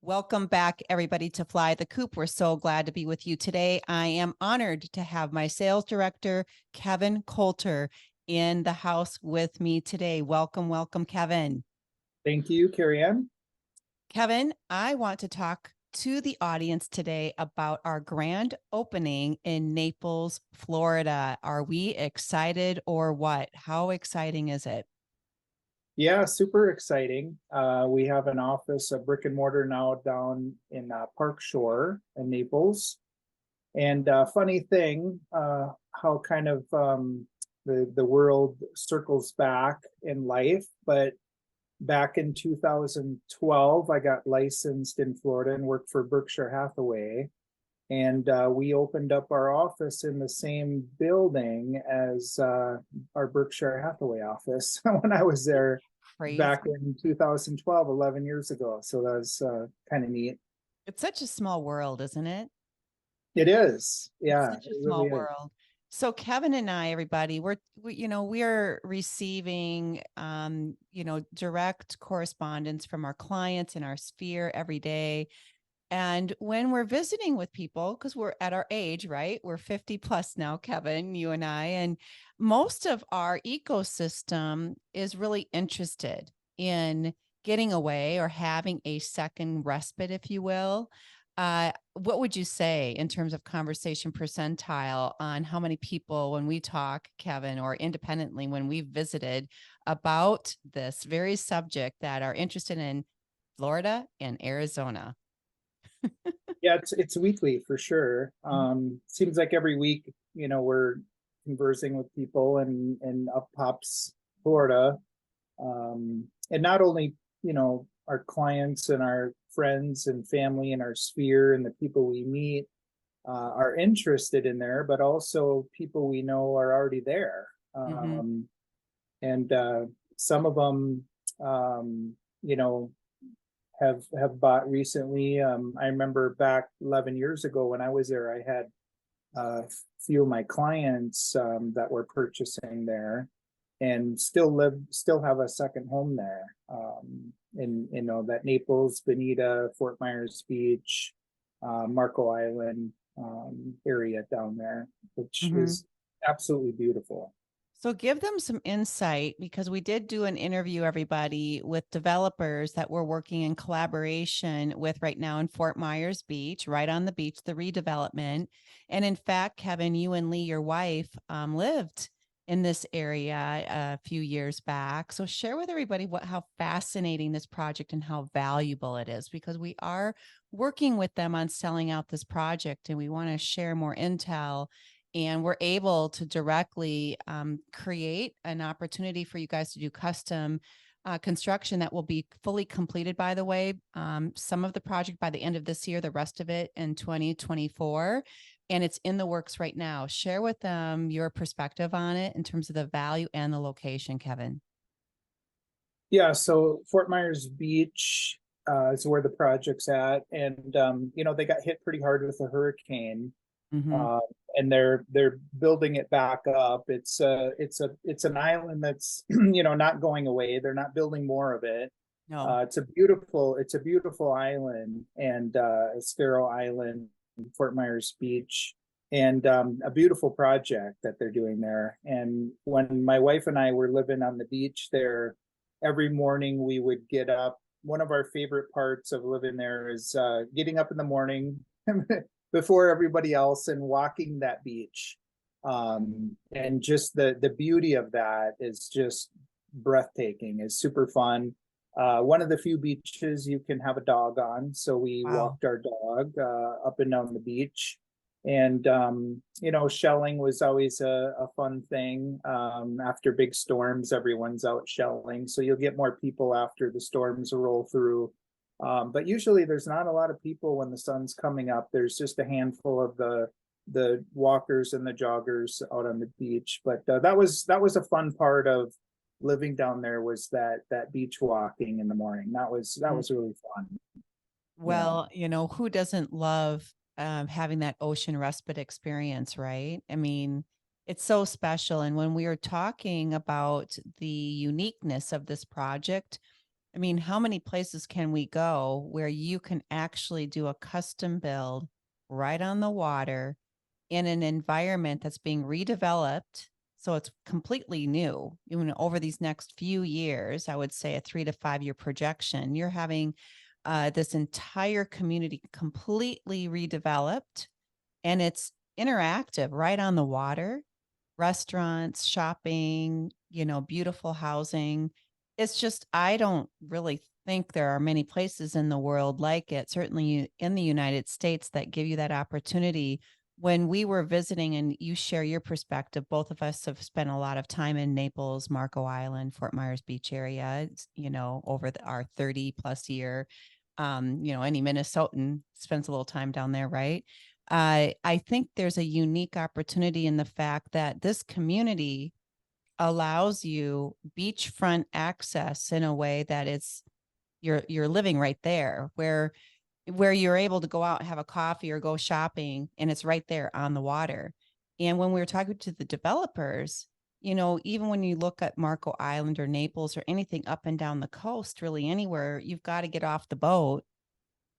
Welcome back, everybody, to Fly the Coop. We're so glad to be with you today. I am honored to have my sales director, Kevin Coulter, in the house with me today. Welcome, welcome, Kevin. Thank you, Cari Ann. Kevin, I want to talk to the audience today about our grand opening in Naples, Florida. Are we excited or what? How exciting is it? Yeah, super exciting. We have an office, a brick and mortar now down in Park Shore in Naples. And funny thing, how kind of the world circles back in life. But back in 2012, I got licensed in Florida and worked for Berkshire Hathaway. And we opened up our office in the same building as our Berkshire Hathaway office when I was there back in 2012, 11 years ago. So that was kind of neat. It's such a small world, isn't it? It is. Yeah. It's such a small world. So Kevin and I, everybody, we're receiving, direct correspondence from our clients in our sphere every day. And when we're visiting with people, because we're at our age, right? We're 50 plus now, Kevin, you and I, and most of our ecosystem is really interested in getting away or having a second respite, if you will. What would you say in terms of conversation percentile on how many people, when we talk, Kevin, or independently when we've visited about this very subject, that are interested in Florida and Arizona? Yeah, it's weekly for sure. Seems like every week, we're conversing with people and up pops Florida. And not only, our clients and our friends and family and our sphere and the people we meet are interested in there, but also people we know are already there. And some of them, have bought recently. I remember back 11 years ago when I was there, I had a few of my clients that were purchasing there and still have a second home there. In that Naples, Bonita, Fort Myers Beach, Marco Island area down there, which is absolutely beautiful. So give them some insight, because we did do an interview, everybody, with developers that we're working in collaboration with right now in Fort Myers Beach, right on the beach, the redevelopment. And in fact, Kevin, you and Lee, your wife, lived in this area a few years back. So share with everybody how fascinating this project and how valuable it is, because we are working with them on selling out this project and we want to share more intel. And we're able to directly create an opportunity for you guys to do custom construction that will be fully completed, by the way. Some of the project by the end of this year, the rest of it in 2024. And it's in the works right now. Share with them your perspective on it in terms of the value and the location, Kevin. Yeah, so Fort Myers Beach is where the project's at. And, they got hit pretty hard with a hurricane. And they're building it back up. It's an island that's not going away. They're not building more of it. No. It's a beautiful island, and Estero Island, Fort Myers Beach, and a beautiful project that they're doing there. And when my wife and I were living on the beach there, every morning we would get up. One of our favorite parts of living there is getting up in the morning before everybody else and walking that beach. And just the beauty of that is just breathtaking. It's super fun. One of the few beaches you can have a dog on. So we walked our dog up and down the beach. And, shelling was always a fun thing. After big storms, everyone's out shelling. So you'll get more people after the storms roll through. But usually there's not a lot of people when the sun's coming up. There's just a handful of the walkers and the joggers out on the beach. But that was a fun part of living down there, was that beach walking in the morning. That was really fun. Well, who doesn't love having that ocean respite experience, right? I mean, it's so special. And when we were talking about the uniqueness of this project, I mean, how many places can we go where you can actually do a custom build right on the water in an environment that's being redeveloped? So it's completely new. Even over these next few years, I would say a 3 to 5 year projection, you're having this entire community completely redeveloped, and it's interactive right on the water, restaurants, shopping, beautiful housing. It's just, I don't really think there are many places in the world like it, certainly in the United States, that give you that opportunity. When we were visiting, and you share your perspective, both of us have spent a lot of time in Naples, Marco Island, Fort Myers Beach area, over our 30 plus year. Any Minnesotan spends a little time down there, right? I think there's a unique opportunity in the fact that this community allows you beachfront access in a way that it's you're living right there, where you're able to go out and have a coffee or go shopping, and it's right there on the water. And when we were talking to the developers, even when you look at Marco Island or Naples or anything up and down the coast, really anywhere, you've got to get off the boat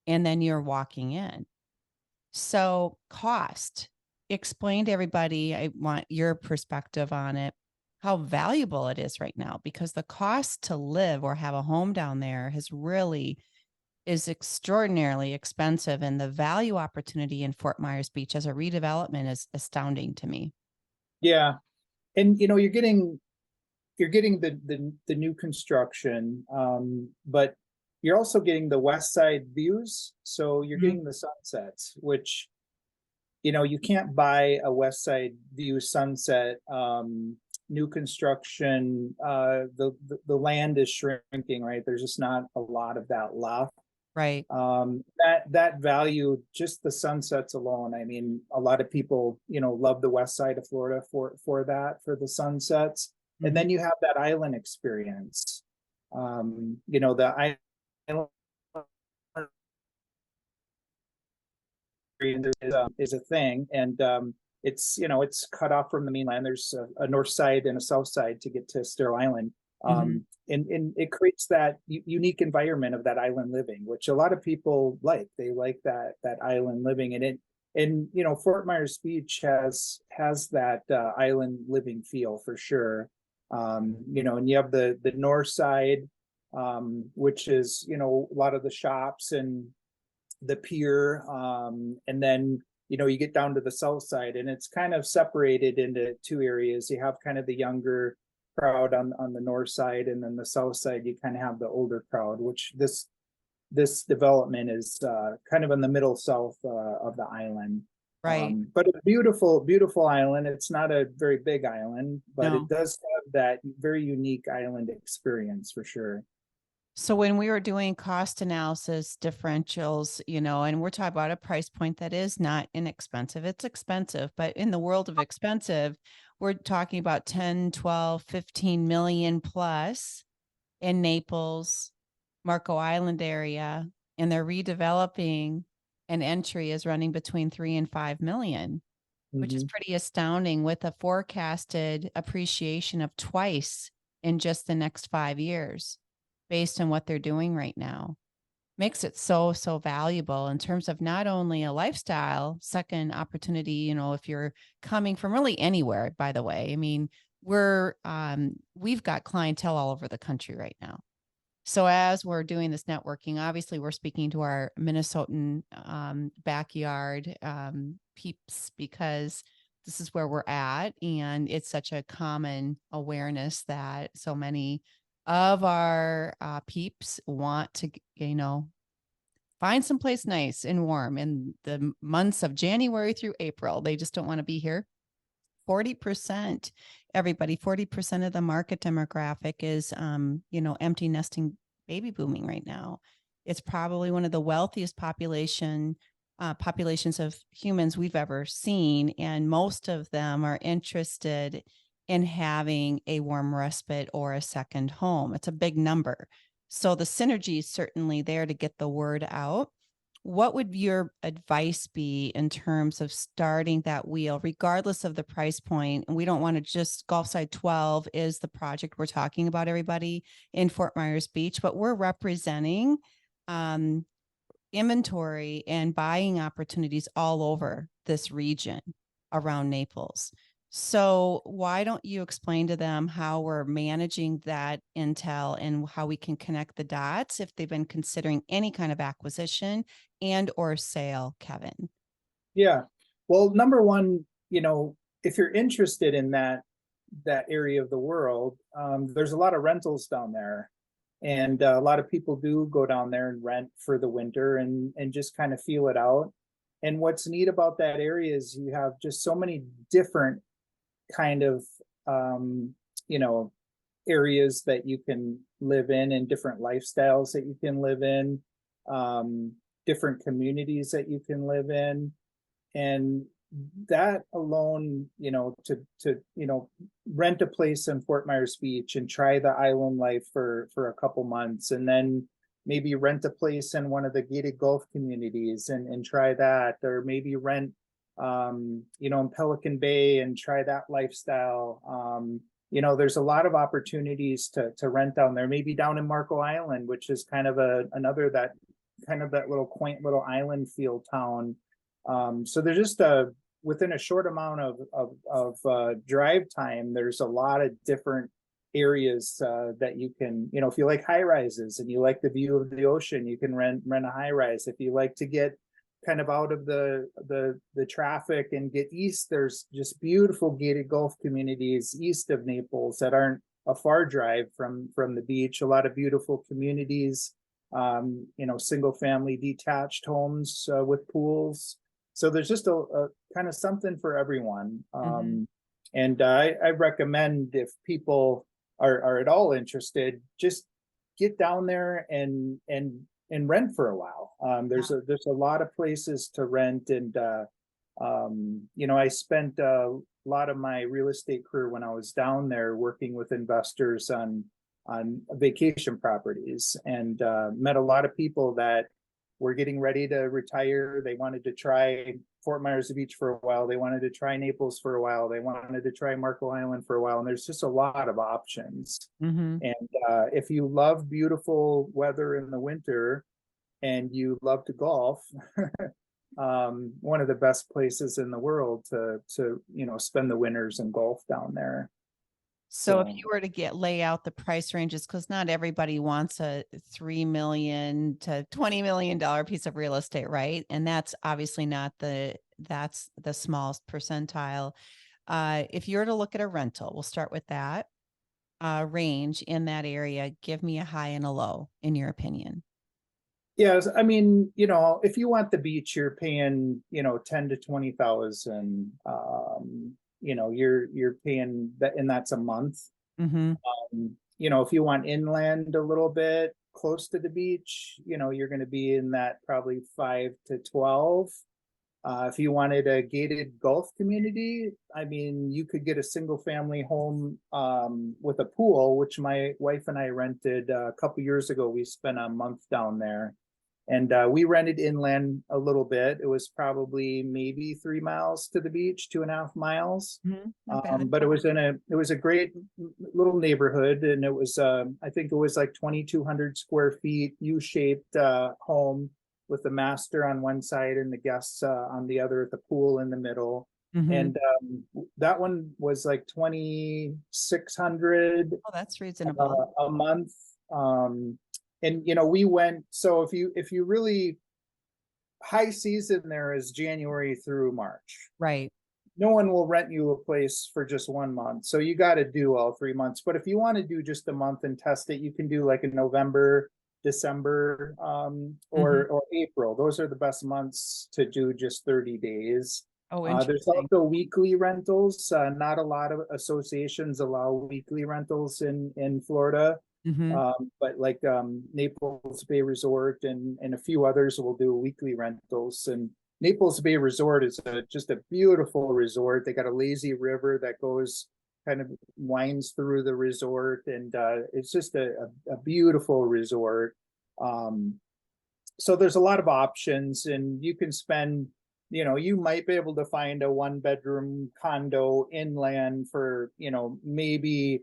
and then you're walking in. So cost, explain to everybody, I want your perspective on it, how valuable it is right now, because the cost to live or have a home down there is extraordinarily expensive. And the value opportunity in Fort Myers Beach as a redevelopment is astounding to me. Yeah. And you're getting the new construction, but you're also getting the west side views. So you're getting the sunsets, which you can't buy a west side view sunset. New construction, the land is shrinking, right? There's just not a lot of that left. Right. That value, just the sunsets alone. I mean, a lot of people, love the west side of Florida for the sunsets. Mm-hmm. And then you have that island experience. The island is a thing, and it's cut off from the mainland. There's a north side and a south side to get to Sterile Island. And it creates that unique environment of that island living, which a lot of people like. They like that island living, and Fort Myers Beach has that island living feel for sure. And you have the north side, which is a lot of the shops and the pier, and then you get down to the south side, and it's kind of separated into two areas. You have kind of the younger crowd on the north side, and then the south side you kind of have the older crowd, which this development is kind of in the middle south of the island. Right. But a beautiful island. It's not a very big island, but it does have that very unique island experience for sure. So when we were doing cost analysis differentials, and we're talking about a price point that is not inexpensive, it's expensive, but in the world of expensive, we're talking about 10, 12, 15 million plus in Naples, Marco Island area, and they're redeveloping. An entry is running between 3 and 5 million, which is pretty astounding, with a forecasted appreciation of twice in just the next 5 years. Based on what they're doing right now, makes it so valuable in terms of not only a lifestyle, second opportunity, if you're coming from really anywhere, by the way. I mean, we've got clientele all over the country right now. So as we're doing this networking, obviously we're speaking to our Minnesotan backyard peeps, because this is where we're at. And it's such a common awareness that so many of our peeps want to, find someplace nice and warm in the months of January through April. They just don't want to be here. 40%, everybody, 40% of the market demographic is, empty nesting, baby booming right now. It's probably one of the wealthiest populations of humans we've ever seen. And most of them are interested in having a warm respite or a second home. It's a big number. So the synergy is certainly there to get the word out. what would your advice be in terms of starting that wheel, regardless of the price point? And we don't want to just Gulfside 12 is the project we're talking about, everybody, in Fort Myers Beach, but we're representing inventory and buying opportunities all over this region around Naples. So why don't you explain to them how we're managing that intel and how we can connect the dots if they've been considering any kind of acquisition and or sale, Kevin? Yeah. Well, number one, if you're interested in that area of the world, there's a lot of rentals down there. And a lot of people do go down there and rent for the winter and just kind of feel it out. And what's neat about that area is you have just so many different kind of areas that you can live in and different lifestyles that you can live in, different communities that you can live in. And that alone, to rent a place in Fort Myers Beach and try the island life for a couple months, and then maybe rent a place in one of the gated Gulf communities and try that, or maybe rent in Pelican Bay and try that lifestyle. There's a lot of opportunities to rent down there, maybe down in Marco Island, which is kind of that little quaint little island feel town. So there's just within a short amount of drive time, there's a lot of different areas that you can, if you like high rises and you like the view of the ocean, you can rent a high rise. If you like to get kind of out of the traffic and get east, there's just beautiful gated Gulf communities east of Naples that aren't a far drive from the beach. A lot of beautiful communities, single family detached homes with pools. So there's just a kind of something for everyone. And I recommend, if people are at all interested, just get down there and rent for a while. There's a lot of places to rent, and I spent a lot of my real estate career when I was down there working with investors on vacation properties, and met a lot of people that were getting ready to retire. They wanted to try Fort Myers Beach for a while. They wanted to try Naples for a while. They wanted to try Marco Island for a while. And there's just a lot of options. And if you love beautiful weather in the winter and you love to golf, one of the best places in the world to spend the winters and golf down there. So if you were to lay out the price ranges, because not everybody wants a $3 million to $20 million piece of real estate, right? And that's obviously that's the smallest percentile. If you were to look at a rental, we'll start with that range in that area. Give me a high and a low, in your opinion. Yes, I mean, if you want the beach, you're paying, 10 to 20,000. You're paying that, and that's a month. If you want inland a little bit close to the beach, you're going to be in that probably 5 to 12. If you wanted a gated Gulf community, I mean, you could get a single family home with a pool, which my wife and I rented a couple years ago. We spent a month down there. And we rented inland a little bit. It was probably maybe 3 miles to the beach, 2.5 miles. But it was a great little neighborhood, and it was I think it was like 2,200 square feet, U-shaped home with the master on one side and the guests on the other, at the pool in the middle. And that one was like 2,600. Oh, that's reasonable. A month. And we went, so if you really, high season there is January through March. Right. No one will rent you a place for just 1 month. So you got to do all 3 months. But if you want to do just a month and test it, you can do like in November, December, or April. Those are the best months to do just 30 days. Oh, interesting. There's also weekly rentals. Not a lot of associations allow weekly rentals in Florida. But like Naples Bay Resort and a few others will do weekly rentals. And Naples Bay Resort is just a beautiful resort. They got a lazy river that goes kind of winds through the resort, and it's just a beautiful resort. so there's a lot of options, and you can spend, you might be able to find a 1-bedroom condo inland for, maybe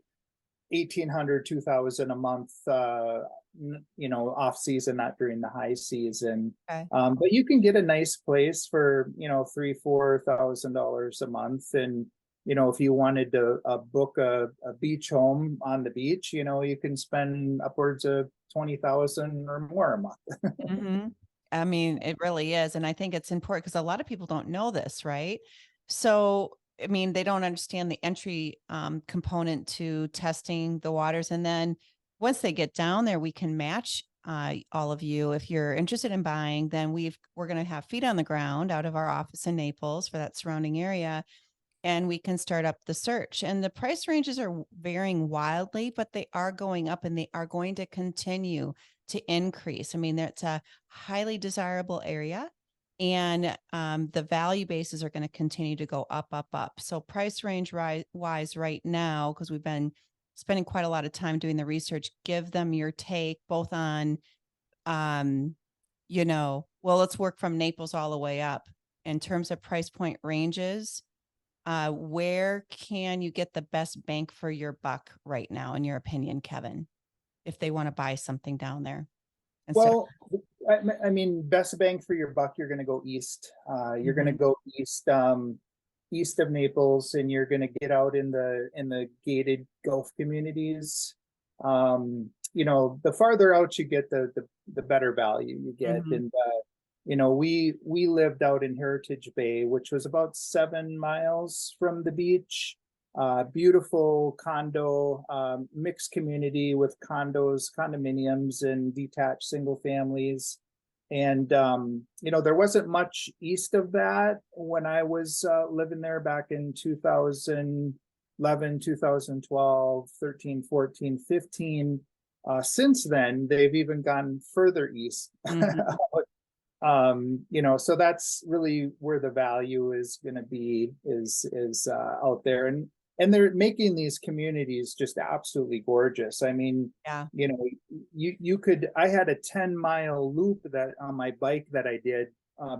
1,800, 2,000 a month, off season, not during the high season. Okay. But you can get a nice place for, $3,000-4,000 a month. And, if you wanted to book a beach home on the beach, you can spend upwards of 20,000 or more a month. Mm-hmm. I mean, it really is. And I think it's important because a lot of people don't know this, right? So, I mean, they don't understand the entry component to testing the waters. And then once they get down there, we can match all of you. If you're interested in buying, then we're going to have feet on the ground out of our office in Naples for that surrounding area. And we can start up the search. And the price ranges are varying wildly, but they are going up and they are going to continue to increase. I mean, that's a highly desirable area. And the value bases are going to continue to go up, up, up. So price range wise right now, because we've been spending quite a lot of time doing the research, give them your take both on, well, let's work from Naples all the way up in terms of price point ranges. Where can you get the best bang for your buck right now, in your opinion, Kevin, if they want to buy something down there? Well, I mean, best bang for your buck, you're going to go east. You're going to go east of Naples, and you're going to get out in the gated Gulf communities. The farther out you get, the better value you get. And we lived out in Heritage Bay, which was about 7 miles from the beach. Beautiful condo, mixed community with condominiums, and detached single families. And, there wasn't much east of that when I was living there back in 2011, 2012, 13, 14, 15. Since then, they've even gone further east. So that's really where the value is going to be, is out there. And they're making these communities just absolutely gorgeous. I mean, yeah, I had a 10-mile loop that on my bike that I did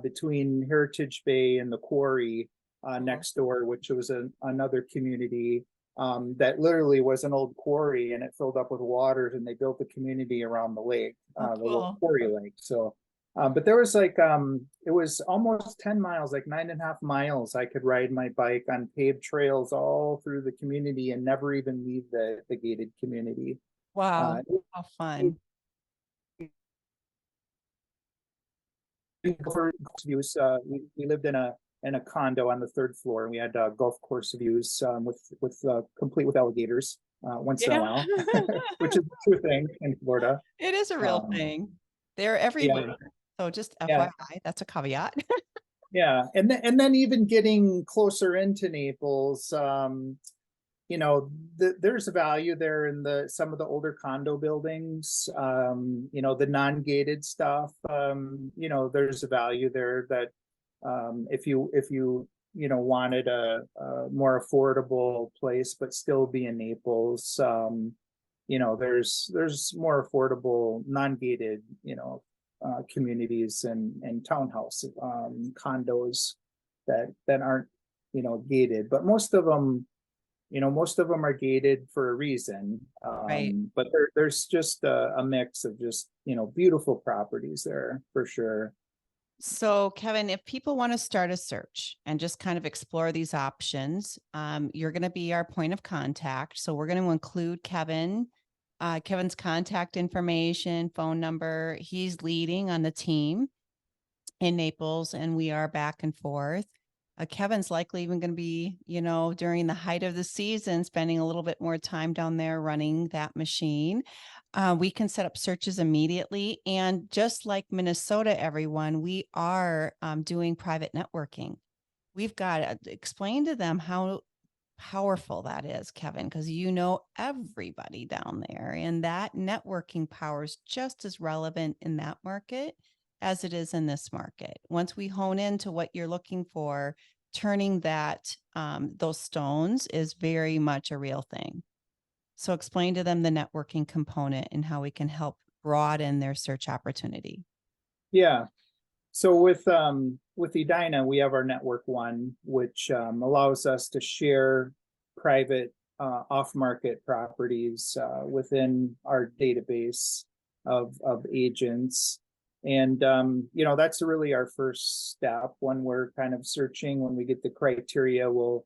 between Heritage Bay and the quarry next door, which was another community that literally was an old quarry, and it filled up with water, and they built a community around the lake, the little quarry lake. So but there was it was almost 10 miles, like 9.5 miles. I could ride my bike on paved trails all through the community and never even leave the gated community. Wow. How fun. For views, we lived in a condo on the 3rd floor, and we had golf course views with complete with alligators once in a while, which is a true thing in Florida. It is a real thing. They're everywhere. Yeah. So just FYI, that's a caveat. Yeah. And then even getting closer into Naples, there's a value there in some of the older condo buildings, the non-gated stuff. There's a value there that if you wanted a more affordable place, but still be in Naples, there's more affordable non-gated, communities and townhouse condos that aren't gated, but most of them are gated for a reason. Right. But there's just a mix of just beautiful properties there for sure. So Kevin, if people want to start a search and just kind of explore these options, you're going to be our point of contact. So we're going to include Kevin's contact information, phone number. He's leading on the team in Naples, and we are back and forth. Kevin's likely even going to be, during the height of the season, spending a little bit more time down there running that machine. We can set up searches immediately. And just like Minnesota, everyone, we are doing private networking. We've got to explain to them how powerful that is, Kevin, because everybody down there, and that networking power is just as relevant in that market as it is in this market. Once we hone into what you're looking for, turning those stones is very much a real thing. So explain to them the networking component and how we can help broaden their search opportunity. Yeah. So with Edina, we have our network one, which allows us to share private off-market properties within our database of agents. And that's really our first step when we're kind of searching. When we get the criteria, we'll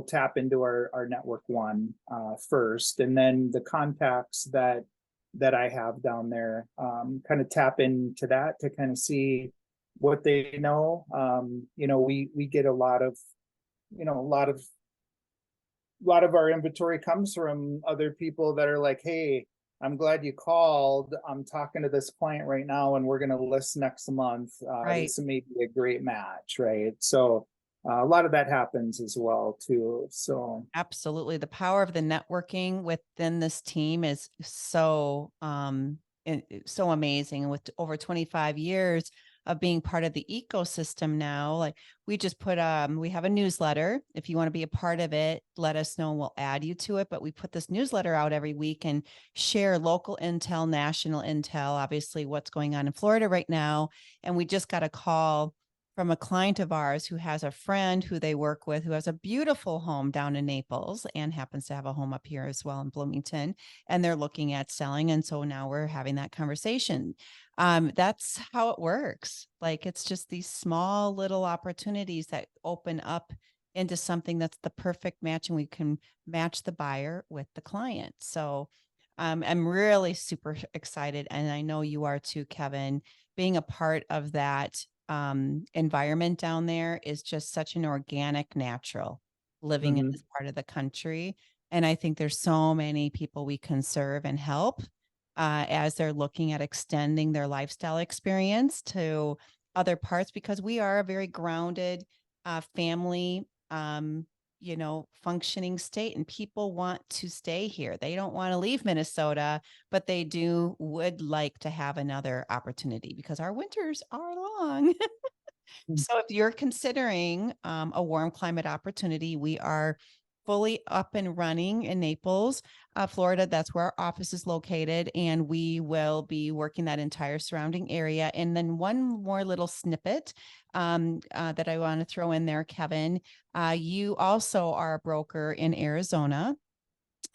tap into our network one first, and then the contacts that I have down there, kind of tap into that to kind of see what they know. We get a lot of, a lot of our inventory comes from other people that are like, hey, I'm glad you called. I'm talking to this client right now and we're going to list next month. Right. This may be a great match, right? So a lot of that happens as well too. So Absolutely. The power of the networking within this team is so so amazing. With over 25 years of being part of the ecosystem now, like we just put we have a newsletter. If you want to be a part of it, let us know and we'll add you to it. But we put this newsletter out every week and share local intel, national intel, obviously what's going on in Florida right now. And we just got a call from a client of ours who has a friend who they work with who has a beautiful home down in Naples and happens to have a home up here as well in Bloomington, and they're looking at selling. And so now we're having that conversation. That's how it works. Like it's just these small little opportunities that open up into something that's the perfect match, and we can match the buyer with the client. So I'm really super excited, and I know you are too, Kevin. Being a part of that environment down there is just such an organic, natural living in mhm. this part of the country. And I think there's so many people we can serve and help as they're looking at extending their lifestyle experience to other parts, because we are a very grounded family, functioning state, and people want to stay here. They don't want to leave Minnesota, but they would like to have another opportunity because our winters are long. So if you're considering a warm climate opportunity, we are fully up and running in Naples, Florida. That's where our office is located, and we will be working that entire surrounding area. And then one more little snippet that I want to throw in there, Kevin. You also are a broker in Arizona,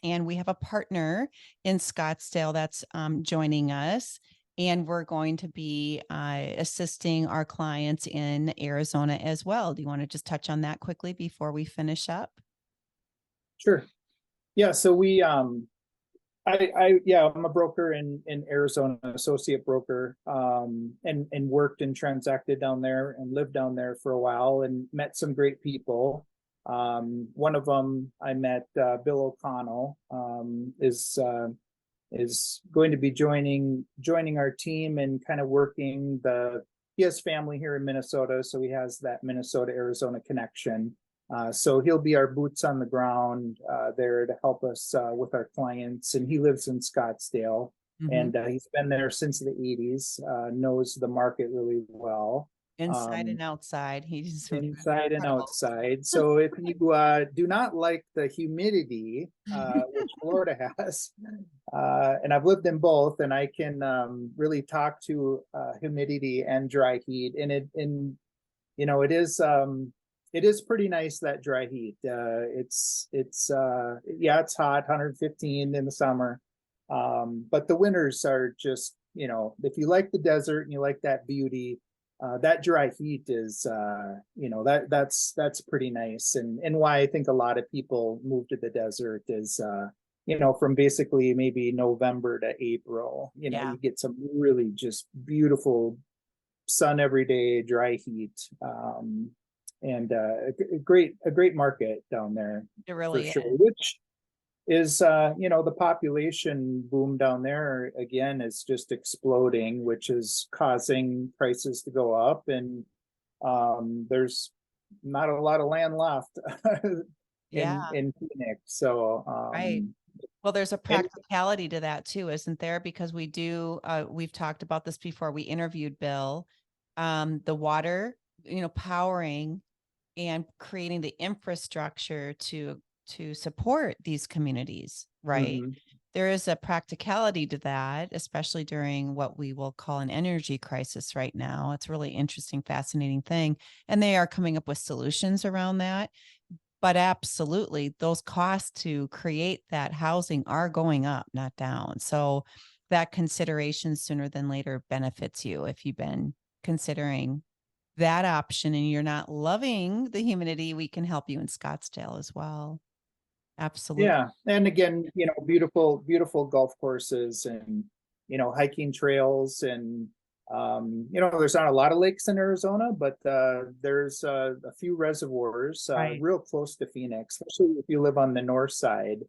and we have a partner in Scottsdale that's joining us. And we're going to be assisting our clients in Arizona as well. Do you want to just touch on that quickly before we finish up? Sure. Yeah. So I'm a broker in Arizona, associate broker, and worked and transacted down there and lived down there for a while and met some great people. One of them I met, Bill O'Connell, is going to be joining our team and kind of working he has family here in Minnesota, so he has that Minnesota Arizona connection. So he'll be our boots on the ground there to help us with our clients. And he lives in Scottsdale, and he's been there since the 80s, knows the market really well. Inside and outside. He's Inside and incredible. outside. So if you do not like the humidity, which Florida has, and I've lived in both, and I can really talk to humidity and dry heat, and it is pretty nice, that dry heat. It's hot, 115 in the summer, but the winters are just, if you like the desert and you like that beauty, that dry heat is, that's pretty nice. And why I think a lot of people move to the desert is, from basically maybe November to April, Yeah. you get some really just beautiful sun every day, dry heat, and a great market down there. It really for sure, is. which is, the population boom down there again is just exploding, which is causing prices to go up, and there's not a lot of land left Yeah. in Phoenix. So Right. Well, there's a and practicality to that too, isn't there? Because we've talked about this before. We interviewed Bill, the water, powering and creating the infrastructure to support these communities, right? mhm, there is a practicality to that, especially during what we will call an energy crisis right now. It's a really interesting, fascinating thing. And they are coming up with solutions around that. But absolutely, those costs to create that housing are going up, not down. So that consideration sooner than later benefits you if you've been considering that option and you're not loving the humidity. We can help you in Scottsdale as well. Absolutely. Yeah, and again, beautiful golf courses and hiking trails and there's not a lot of lakes in Arizona, but there's a few reservoirs Right. real close to Phoenix, especially if you live on the north side.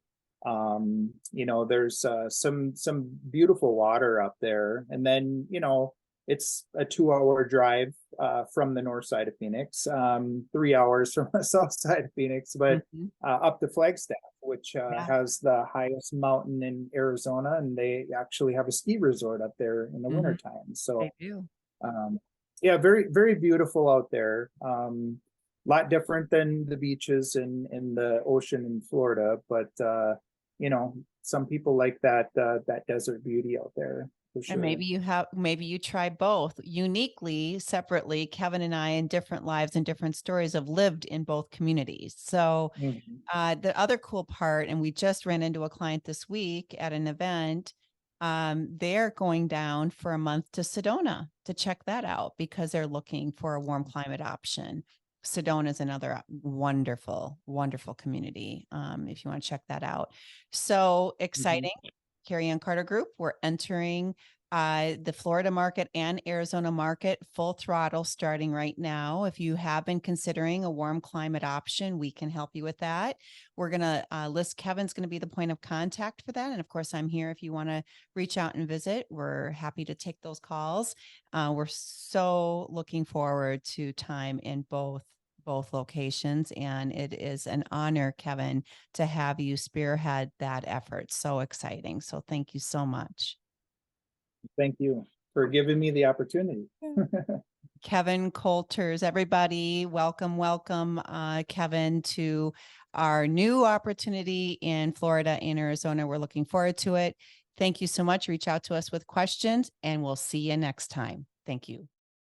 There's some beautiful water up there, and then it's a 2-hour drive from the north side of Phoenix, 3 hours from the south side of Phoenix, but Mhm. up to Flagstaff, which Yeah, has the highest mountain in Arizona, and they actually have a ski resort up there in the mhm, wintertime. So, they do. yeah, very, very beautiful out there. Lot different than the beaches in the ocean in Florida, but some people like that desert beauty out there for And sure. maybe you try both uniquely, separately. Kevin and I, in different lives and different stories, have lived in both communities. So, Mhm. the other cool part, and we just ran into a client this week at an event. They're going down for a month to Sedona to check that out because they're looking for a warm climate option. Sedona is another wonderful, wonderful community. If you want to check that out. So Mhm. exciting. Cari Ann Carter Group. We're entering the Florida market and Arizona market full throttle starting right now. If you have been considering a warm climate option, we can help you with that. We're going to list Kevin's going to be the point of contact for that. And of course, I'm here if you want to reach out and visit. We're happy to take those calls. We're so looking forward to time in both locations, and it is an honor, Kevin, to have you spearhead that effort. So exciting. So thank you so much. Thank you for giving me the opportunity. Kevin Coulters, everybody, welcome, welcome, Kevin, to our new opportunity in Florida and Arizona. We're looking forward to it. Thank you so much. Reach out to us with questions, and we'll see you next time. Thank you.